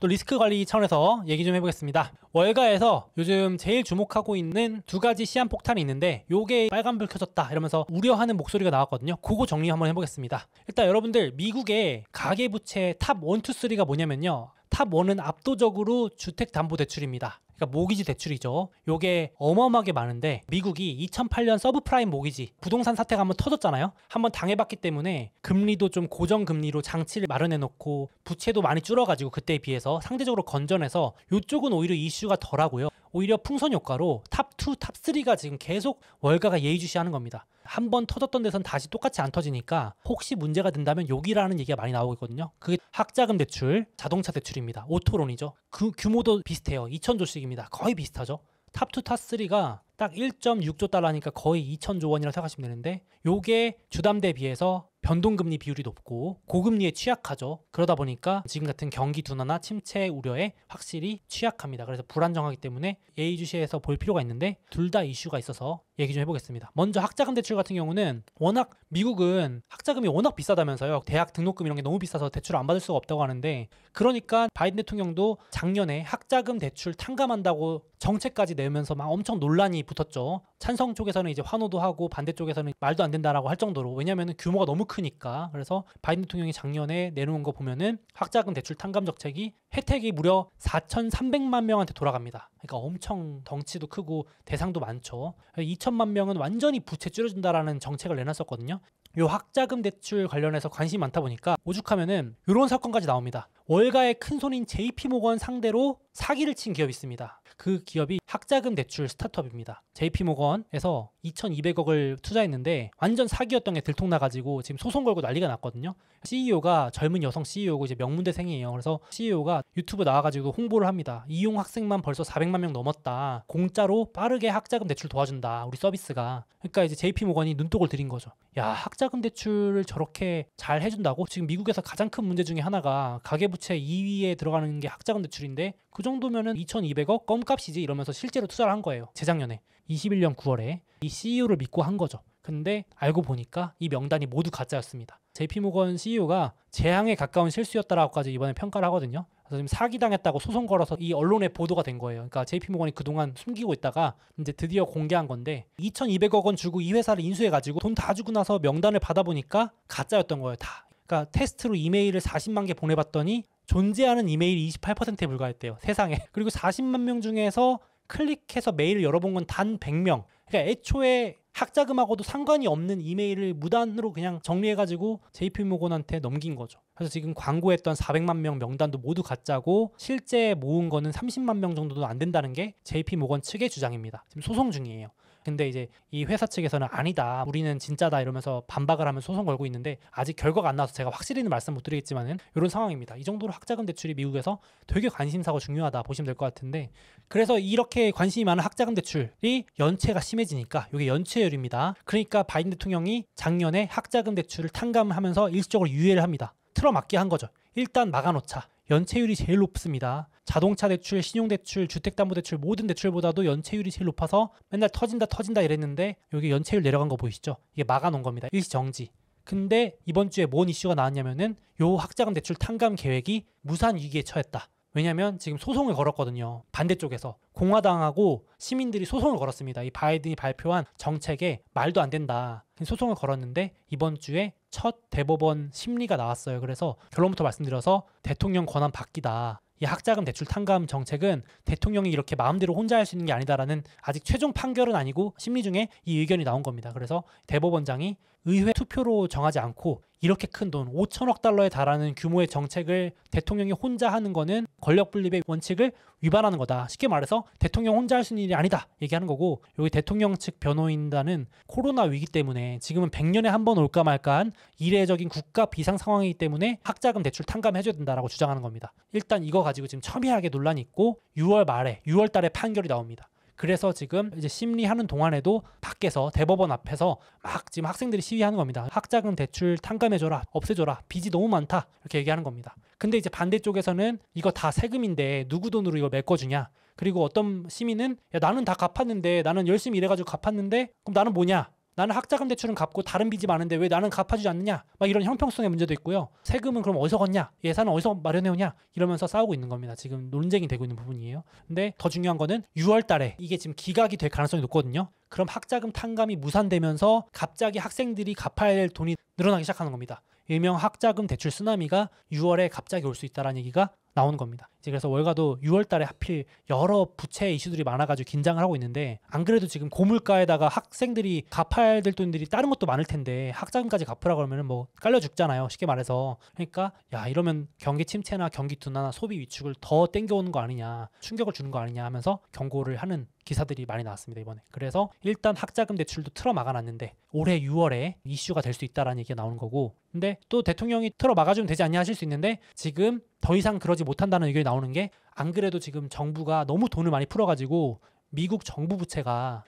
또 리스크 관리 차원에서 얘기 좀 해보겠습니다. 월가에서 요즘 제일 주목하고 있는 두 가지 시한폭탄이 있는데 요게 빨간불 켜졌다 이러면서 우려하는 목소리가 나왔거든요. 그거 정리 한번 해보겠습니다. 일단 여러분들 미국의 가계부채 탑 1, 2, 3가 뭐냐면요. 탑 1은 압도적으로 주택담보대출입니다. 그러니까 모기지 대출이죠. 요게 어마어마하게 많은데 미국이 2008년 서브프라임 모기지 부동산 사태가 한번 터졌잖아요. 한번 당해봤기 때문에 금리도 좀 고정금리로 장치를 마련해놓고 부채도 많이 줄어가지고 그때에 비해서 상대적으로 건전해서 요쪽은 오히려 이슈가 덜하고요. 오히려 풍선 효과로 탑2, 탑3가 지금 계속 월가가 예의주시하는 겁니다. 한 번 터졌던 데선 다시 똑같이 안 터지니까 혹시 문제가 된다면 여기라는 얘기가 많이 나오고 있거든요. 그게 학자금 대출, 자동차 대출입니다. 오토론이죠. 그 규모도 비슷해요. 2,000조씩입니다. 거의 비슷하죠. 탑2, 탑3가 딱 1.6조 달러니까 거의 2,000조 원이라고 생각하시면 되는데 요게 주담대에 비해서 변동금리 비율이 높고 고금리에 취약하죠. 그러다 보니까 지금 같은 경기 둔화나 침체 우려에 확실히 취약합니다. 그래서 불안정하기 때문에 예의주시해서 볼 필요가 있는데 둘 다 이슈가 있어서 얘기 좀 해보겠습니다. 먼저 학자금 대출 같은 경우는 워낙 미국은 학자금이 워낙 비싸다면서요. 대학 등록금 이런 게 너무 비싸서 대출을 안 받을 수가 없다고 하는데 그러니까 바이든 대통령도 작년에 학자금 대출 탕감한다고 정책까지 내면서 막 엄청 논란이 붙었죠. 찬성 쪽에서는 이제 환호도 하고 반대 쪽에서는 말도 안 된다라고 할 정도로 왜냐하면 규모가 너무 크니까. 그래서 바이든 대통령이 작년에 내놓은 거 보면은 학자금 대출 탕감 정책이 혜택이 무려 4,300만 명한테 돌아갑니다. 그러니까 엄청 덩치도 크고 대상도 많죠. 2천만 명은 완전히 부채 줄여준다라는 정책을 내놨었거든요. 요 학자금 대출 관련해서 관심이 많다 보니까 오죽하면은 이런 사건까지 나옵니다. 월가의 큰손인 JP모건 상대로 사기를 친 기업이 있습니다. 그 기업이 학자금 대출 스타트업입니다. JP모건에서 2,200억을 투자했는데 완전 사기였던 게 들통나가지고 지금 소송 걸고 난리가 났거든요. CEO가 젊은 여성 CEO고 이제 명문대생이에요. 그래서 CEO가 유튜브 나와가지고 홍보를 합니다. 이용 학생만 벌써 400만 명 넘었다. 공짜로 빠르게 학자금 대출 도와준다. 우리 서비스가. 그러니까 이제 JP모건이 눈독을 들인 거죠. 야, 학자금 대출을 저렇게 잘 해준다고? 지금 미국에서 가장 큰 문제 중에 하나가 가계부채 2위에 들어가는 게 학자금 대출인데 그 정도면은 2,200억 껌값이지 이러면서 실제로 투자를 한 거예요. 재작년에 21년 9월에 이 CEO를 믿고 한 거죠. 근데 알고 보니까 이 명단이 모두 가짜였습니다. JP모건 CEO가 재앙에 가까운 실수였다라고까지 이번에 평가를 하거든요. 그래서 지금 사기당했다고 소송 걸어서 이 언론에 보도가 된 거예요. 그러니까 JP모건이 그동안 숨기고 있다가 이제 드디어 공개한 건데 2,200억 원 주고 이 회사를 인수해가지고 돈 다 주고 나서 명단을 받아보니까 가짜였던 거예요. 다. 그러니까 테스트로 이메일을 40만 개 보내봤더니 존재하는 이메일이 28%에 불과했대요. 세상에. 그리고 40만 명 중에서 클릭해서 메일을 열어본 건 단 100명. 그러니까 애초에 학자금하고도 상관이 없는 이메일을 무단으로 그냥 정리해가지고 JP모건한테 넘긴 거죠. 그래서 지금 광고했던 400만 명 명단도 모두 가짜고 실제 모은 거는 30만 명 정도도 안 된다는 게 JP모건 측의 주장입니다. 지금 소송 중이에요. 근데 이제 이 회사 측에서는 아니다, 우리는 진짜다 이러면서 반박을 하면서 소송 걸고 있는데 아직 결과가 안 나와서 제가 확실히는 말씀 못 드리겠지만은 이런 상황입니다. 이 정도로 학자금 대출이 미국에서 되게 관심사가 중요하다 보시면 될 것 같은데 그래서 이렇게 관심이 많은 학자금 대출이 연체가 심해지니까 이게 연체율입니다. 그러니까 바이든 대통령이 작년에 학자금 대출을 탕감하면서 일시적으로 유예를 합니다. 틀어막게 한 거죠. 일단 막아놓자. 연체율이 제일 높습니다. 자동차 대출, 신용대출, 주택담보대출 모든 대출보다도 연체율이 제일 높아서 맨날 터진다 이랬는데 여기 연체율 내려간 거 보이시죠? 이게 막아놓은 겁니다. 일시정지. 근데 이번 주에 뭔 이슈가 나왔냐면은 요 학자금 대출 탕감 계획이 무산 위기에 처했다. 왜냐면 지금 소송을 걸었거든요. 반대쪽에서. 공화당하고 시민들이 소송을 걸었습니다. 이 바이든이 발표한 정책에 말도 안 된다. 소송을 걸었는데 이번 주에 첫 대법원 심리가 나왔어요. 그래서 결론부터 말씀드려서 대통령 권한 바뀌다. 이 학자금 대출 탕감 정책은 대통령이 이렇게 마음대로 혼자 할 수 있는 게 아니다라는 아직 최종 판결은 아니고 심리 중에 이 의견이 나온 겁니다. 그래서 대법원장이 의회 투표로 정하지 않고 이렇게 큰 돈 5천억 달러에 달하는 규모의 정책을 대통령이 혼자 하는 거는 권력분립의 원칙을 위반하는 거다. 쉽게 말해서 대통령 혼자 할 수 있는 일이 아니다 얘기하는 거고 여기 대통령 측 변호인단은 코로나 위기 때문에 지금은 100년에 한 번 올까 말까한 이례적인 국가 비상 상황이기 때문에 학자금 대출 탕감해줘야 된다라고 주장하는 겁니다. 일단 이거 가지고 지금 첨예하게 논란이 있고 6월 말에 6월 달에 판결이 나옵니다. 그래서 지금 이제 심리하는 동안에도 밖에서 대법원 앞에서 막 지금 학생들이 시위하는 겁니다. 학자금 대출 탕감해줘라, 없애줘라, 빚이 너무 많다 이렇게 얘기하는 겁니다. 근데 이제 반대쪽에서는 이거 다 세금인데 누구 돈으로 이거 메꿔주냐, 그리고 어떤 시민은 야, 나는 다 갚았는데, 나는 열심히 일해가지고 갚았는데 그럼 나는 뭐냐, 나는 학자금 대출은 갚고 다른 빚이 많은데 왜 나는 갚아주지 않느냐, 막 이런 형평성의 문제도 있고요. 세금은 그럼 어디서 걷냐, 예산은 어디서 마련해오냐, 이러면서 싸우고 있는 겁니다. 지금 논쟁이 되고 있는 부분이에요. 근데 더 중요한 거는 6월 달에 이게 지금 기각이 될 가능성이 높거든요. 그럼 학자금 탕감이 무산되면서 갑자기 학생들이 갚아야 될 돈이 늘어나기 시작하는 겁니다. 일명 학자금 대출 쓰나미가 6월에 갑자기 올 수 있다는 얘기가 나오는 겁니다. 이제 그래서 월가도 6월 달에 하필 여러 부채 이슈들이 많아가지고 긴장을 하고 있는데, 안 그래도 지금 고물가에다가 학생들이 갚아야 될 돈들이 다른 것도 많을 텐데 학자금까지 갚으라 그러면은 뭐 깔려 죽잖아요, 쉽게 말해서. 그러니까 야, 이러면 경기 침체나 경기 둔화나 소비 위축을 더 땡겨오는 거 아니냐, 충격을 주는 거 아니냐 하면서 경고를 하는 기사들이 많이 나왔습니다, 이번에. 그래서 일단 학자금 대출도 틀어 막아놨는데 올해 6월에 이슈가 될 수 있다라는 얘기가 나오는 거고, 근데 또 대통령이 틀어 막아주면 되지 않냐 하실 수 있는데, 지금 더 이상 그러지 못한다는 의견이 나오는 게, 안 그래도 지금 정부가 너무 돈을 많이 풀어가지고 미국 정부 부채가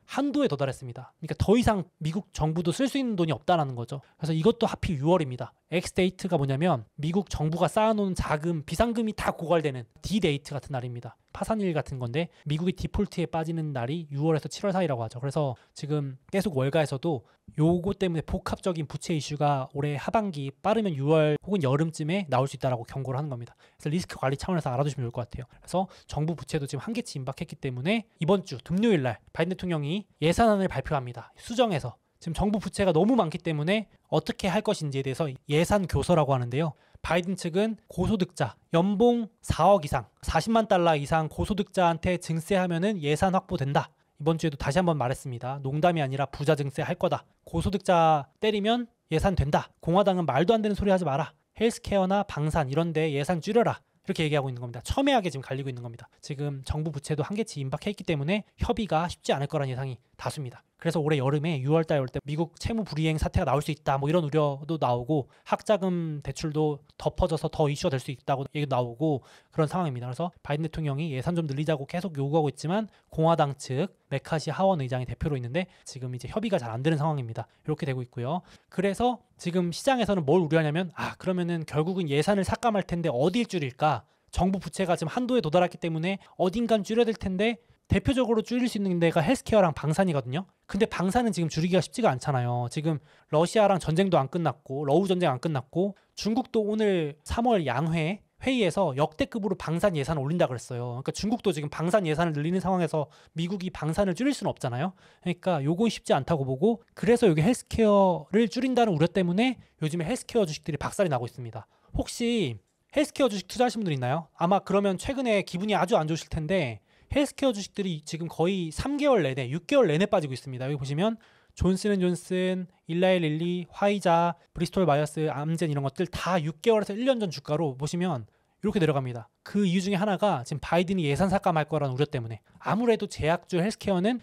한도에 도달했습니다. 그러니까 더 이상 미국 정부도 쓸 수 있는 돈이 없다라는 거죠. 그래서 이것도 하필 6월입니다. X데이트가 뭐냐면 미국 정부가 쌓아놓은 자금, 비상금이 다 고갈되는 D데이트 같은 날입니다. 파산일 같은 건데 미국이 디폴트에 빠지는 날이 6월에서 7월 사이라고 하죠. 그래서 지금 계속 월가에서도 요거 때문에 복합적인 부채 이슈가 올해 하반기, 빠르면 6월 혹은 여름쯤에 나올 수 있다라고 경고를 하는 겁니다. 그래서 리스크 관리 차원에서 알아두시면 좋을 것 같아요. 그래서 정부 부채도 지금 한계치 임박했기 때문에 이번 주 금요일 날 바이든 대통령이 예산안을 발표합니다. 수정해서. 지금 정부 부채가 너무 많기 때문에 어떻게 할 것인지에 대해서 예산 교서라고 하는데요. 바이든 측은 고소득자, 연봉 4억 이상, 40만 달러 이상 고소득자한테 증세하면은 예산 확보된다. 이번 주에도 다시 한번 말했습니다. 농담이 아니라 부자 증세 할 거다. 고소득자 때리면 예산 된다. 공화당은 말도 안 되는 소리 하지 마라. 헬스케어나 방산 이런 데 예산 줄여라. 이렇게 얘기하고 있는 겁니다. 첨예하게 지금 갈리고 있는 겁니다. 지금 정부 부채도 한계치 임박해 있기 때문에 협의가 쉽지 않을 거라는 예상이 다수입니다. 그래서 올해 여름에 6월달 올 때 미국 채무 불이행 사태가 나올 수 있다, 뭐 이런 우려도 나오고, 학자금 대출도 덮어져서 더 이슈가 될 수 있다고 얘기도 나오고, 그런 상황입니다. 그래서 바이든 대통령이 예산 좀 늘리자고 계속 요구하고 있지만 공화당 측 메카시 하원 의장이 대표로 있는데 지금 이제 협의가 잘 안 되는 상황입니다. 이렇게 되고 있고요. 그래서 지금 시장에서는 뭘 우려하냐면, 그러면은 결국은 예산을 삭감할 텐데 어디를 줄일까? 정부 부채가 지금 한도에 도달했기 때문에 어딘간 줄여야 될 텐데, 대표적으로 줄일 수 있는 데가 헬스케어랑 방산이거든요. 근데 방산은 지금 줄이기가 쉽지가 않잖아요. 지금 러시아랑 전쟁도 안 끝났고, 러우 전쟁 안 끝났고, 중국도 오늘 3월 양회 회의에서 역대급으로 방산 예산을 올린다 그랬어요. 그러니까 중국도 지금 방산 예산을 늘리는 상황에서 미국이 방산을 줄일 수는 없잖아요. 그러니까 요건 쉽지 않다고 보고, 그래서 여기 헬스케어를 줄인다는 우려 때문에 요즘에 헬스케어 주식들이 박살이 나고 있습니다. 혹시 헬스케어 주식 투자하신 분들 있나요? 아마 그러면 최근에 기분이 아주 안 좋으실 텐데, 헬스케어 주식들이 지금 거의 3개월 내내, 6개월 내내 빠지고 있습니다. 여기 보시면 존슨앤존슨, 일라이 릴리, 화이자, 브리스톨 마이어스, 암젠 이런 것들 다 6개월에서 1년 전 주가로 보시면 이렇게 내려갑니다. 그 이유 중에 하나가 지금 바이든이 예산 삭감할 거라는 우려 때문에. 아무래도 제약주 헬스케어는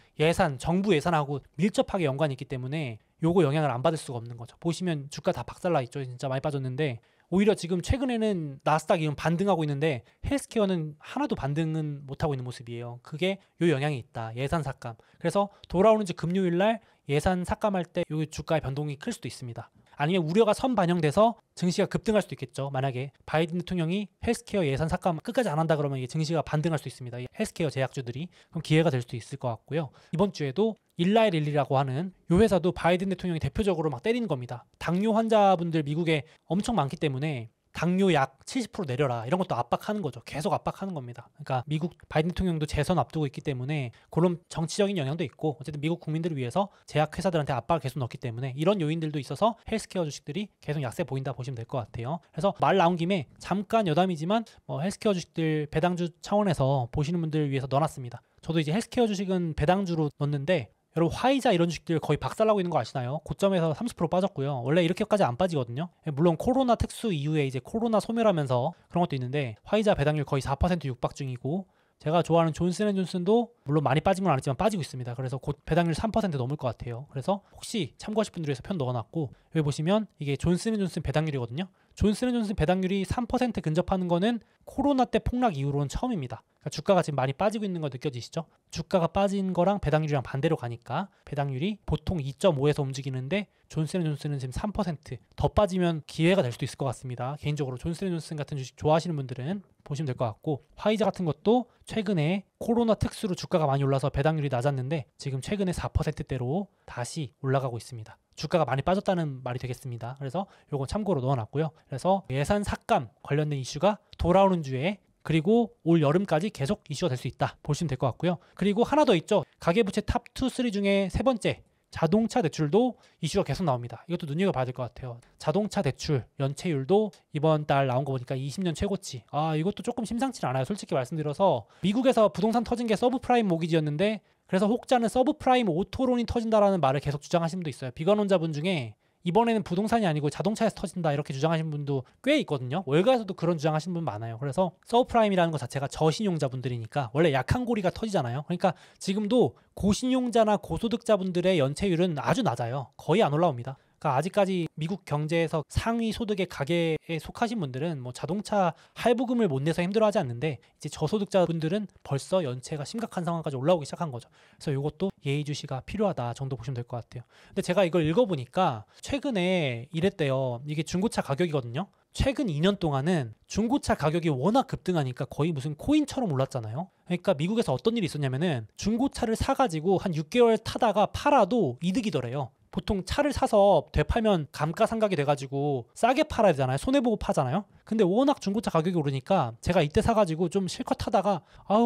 정부 예산하고 밀접하게 연관이 있기 때문에 요거 영향을 안 받을 수가 없는 거죠. 보시면 주가 다 박살나 있죠. 진짜 많이 빠졌는데, 오히려 지금 최근에는 나스닥이 반등하고 있는데 헬스케어는 하나도 반등은 못하고 있는 모습이에요. 그게 요 영향이 있다. 예산 삭감. 그래서 돌아오는 주 금요일 날 예산 삭감할 때 요 주가의 변동이 클 수도 있습니다. 아니면 우려가 선반영돼서 증시가 급등할 수도 있겠죠. 만약에 바이든 대통령이 헬스케어 예산 삭감 끝까지 안 한다 그러면 이게 증시가 반등할 수 있습니다. 헬스케어 제약주들이. 그럼 기회가 될 수도 있을 것 같고요. 이번 주에도 일라이 릴리라고 하는 요 회사도 바이든 대통령이 대표적으로 막 때리는 겁니다. 당뇨 환자분들 미국에 엄청 많기 때문에 당뇨 약 70% 내려라, 이런 것도 압박하는 거죠. 계속 압박하는 겁니다. 그러니까 미국 바이든 대통령도 재선 앞두고 있기 때문에 그런 정치적인 영향도 있고, 어쨌든 미국 국민들을 위해서 제약회사들한테 압박을 계속 넣기 때문에 이런 요인들도 있어서 헬스케어 주식들이 계속 약세 보인다 보시면 될 것 같아요. 그래서 말 나온 김에 잠깐 여담이지만 헬스케어 주식들 배당주 차원에서 보시는 분들을 위해서 넣어놨습니다. 저도 이제 헬스케어 주식은 배당주로 넣는데, 여러분 화이자 이런 주식들 거의 박살나고 있는 거 아시나요? 고점에서 30% 빠졌고요. 원래 이렇게까지 안 빠지거든요. 물론 코로나 특수 이후에 이제 코로나 소멸하면서 그런 것도 있는데, 화이자 배당률 거의 4% 육박 중이고, 제가 좋아하는 존슨앤존슨도 물론 많이 빠진 건 아니지만 빠지고 있습니다. 그래서 곧 배당률 3% 넘을 것 같아요. 그래서 혹시 참고하실 분들 위해서 편 넣어놨고, 여기 보시면 이게 존슨앤존슨 배당률이거든요. 존슨앤존슨 배당률이 3% 근접하는 거는 코로나 때 폭락 이후로는 처음입니다. 그러니까 주가가 지금 많이 빠지고 있는 거 느껴지시죠? 주가가 빠진 거랑 배당률이랑 반대로 가니까 배당률이 보통 2.5에서 움직이는데 존슨앤존슨은 지금 3%더 빠지면 기회가 될 수도 있을 것 같습니다. 개인적으로 존슨앤존슨 같은 주식 좋아하시는 분들은 보시면 될 것 같고, 화이자 같은 것도 최근에 코로나 특수로 주가가 많이 올라서 배당률이 낮았는데 지금 최근에 4%대로 다시 올라가고 있습니다. 주가가 많이 빠졌다는 말이 되겠습니다. 그래서 요건 참고로 넣어놨고요. 그래서 예산 삭감 관련된 이슈가 돌아오는 주에 그리고 올 여름까지 계속 이슈가 될 수 있다 보시면 될 것 같고요. 그리고 하나 더 있죠. 가계부채 탑 2, 3 중에 세 번째 자동차 대출도 이슈가 계속 나옵니다. 이것도 눈여겨봐야 될 것 같아요. 자동차 대출 연체율도 이번 달 나온 거 보니까 20년 최고치. 이것도 조금 심상치 않아요. 솔직히 말씀드려서 미국에서 부동산 터진 게 서브프라임 모기지였는데 그래서 혹자는 서브프라임 오토론이 터진다라는 말을 계속 주장하시는 분도 있어요. 비관론자분 중에 이번에는 부동산이 아니고 자동차에서 터진다 이렇게 주장하시는 분도 꽤 있거든요. 월가에서도 그런 주장하시는 분 많아요. 그래서 서브프라임이라는 것 자체가 저신용자분들이니까 원래 약한 고리가 터지잖아요. 그러니까 지금도 고신용자나 고소득자분들의 연체율은 아주 낮아요. 거의 안 올라옵니다. 그러니까 아직까지 미국 경제에서 상위 소득의 가계에 속하신 분들은 뭐 자동차 할부금을 못 내서 힘들어하지 않는데 이제 저소득자분들은 벌써 연체가 심각한 상황까지 올라오기 시작한 거죠. 그래서 이것도 예의주시가 필요하다 정도 보시면 될 것 같아요. 근데 제가 이걸 읽어보니까 최근에 이랬대요. 이게 중고차 가격이거든요. 최근 2년 동안은 중고차 가격이 워낙 급등하니까 거의 무슨 코인처럼 올랐잖아요. 그러니까 미국에서 어떤 일이 있었냐면은 중고차를 사가지고 한 6개월 타다가 팔아도 이득이더래요. 보통 차를 사서 되팔면 감가상각이 돼가지고 싸게 팔아야 되잖아요. 손해보고 파잖아요. 근데 워낙 중고차 가격이 오르니까 제가 이때 사가지고 좀 실컷 타다가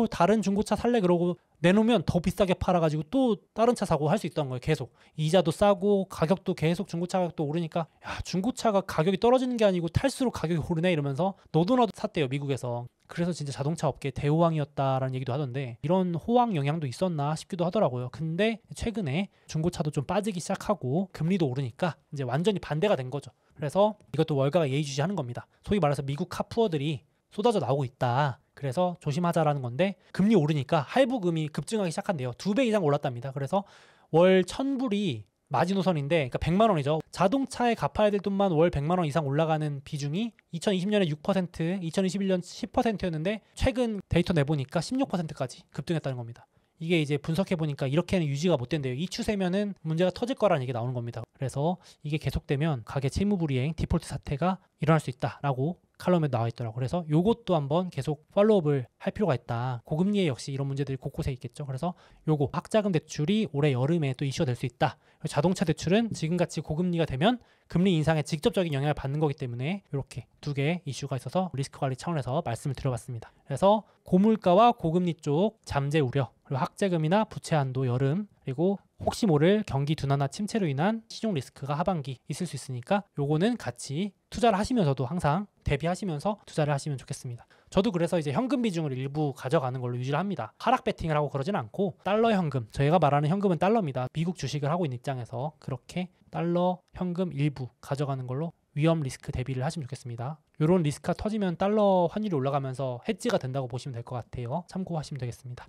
다른 중고차 살래 그러고 내놓으면 더 비싸게 팔아가지고 또 다른 차 사고 할 수 있던 거예요. 계속 이자도 싸고 가격도 계속 중고차 가격도 오르니까 중고차가 가격이 떨어지는 게 아니고 탈수록 가격이 오르네 이러면서 너도나도 샀대요. 미국에서. 그래서 진짜 자동차 업계 대호황이었다라는 얘기도 하던데 이런 호황 영향도 있었나 싶기도 하더라고요. 근데 최근에 중고차도 좀 빠지기 시작하고 금리도 오르니까 이제 완전히 반대가 된 거죠. 그래서 이것도 월가가 예의주시하는 겁니다. 소위 말해서 미국 카푸어들이 쏟아져 나오고 있다. 그래서 조심하자라는 건데 금리 오르니까 할부금이 급증하기 시작한대요. 2배 이상 올랐답니다. 그래서 월 1,000불이 마지노선인데 그러니까 100만 원이죠. 자동차에 갚아야 될 돈만 월 100만 원 이상 올라가는 비중이 2020년에 6%, 2021년 10%였는데 최근 데이터 내보니까 16%까지 급등했다는 겁니다. 이게 이제 분석해보니까 이렇게는 유지가 못 된대요. 이 추세면은 문제가 터질 거라는 얘기 나오는 겁니다. 그래서 이게 계속되면 가계 채무불이행 디폴트 사태가 일어날 수 있다라고 칼럼에 나와 있더라고요. 그래서 요것도 한번 계속 팔로우업을 할 필요가 있다. 고금리에 역시 이런 문제들이 곳곳에 있겠죠. 그래서 요거 학자금 대출이 올해 여름에 또 이슈가 될 수 있다. 자동차 대출은 지금같이 고금리가 되면 금리 인상에 직접적인 영향을 받는 거기 때문에 이렇게 두 개의 이슈가 있어서 리스크 관리 차원에서 말씀을 드려봤습니다. 그래서 고물가와 고금리 쪽 잠재 우려, 그리고 학자금이나 부채 한도 여름, 그리고 혹시 모를 경기 둔화나 침체로 인한 신용 리스크가 하반기 있을 수 있으니까 요거는 같이 투자를 하시면서도 항상 대비하시면서 투자를 하시면 좋겠습니다. 저도 그래서 이제 현금 비중을 일부 가져가는 걸로 유지를 합니다. 하락 베팅을 하고 그러진 않고 달러 현금, 저희가 말하는 현금은 달러입니다. 미국 주식을 하고 있는 입장에서 그렇게 달러 현금 일부 가져가는 걸로 위험 리스크 대비를 하시면 좋겠습니다. 이런 리스크가 터지면 달러 환율이 올라가면서 헤지가 된다고 보시면 될 것 같아요. 참고하시면 되겠습니다.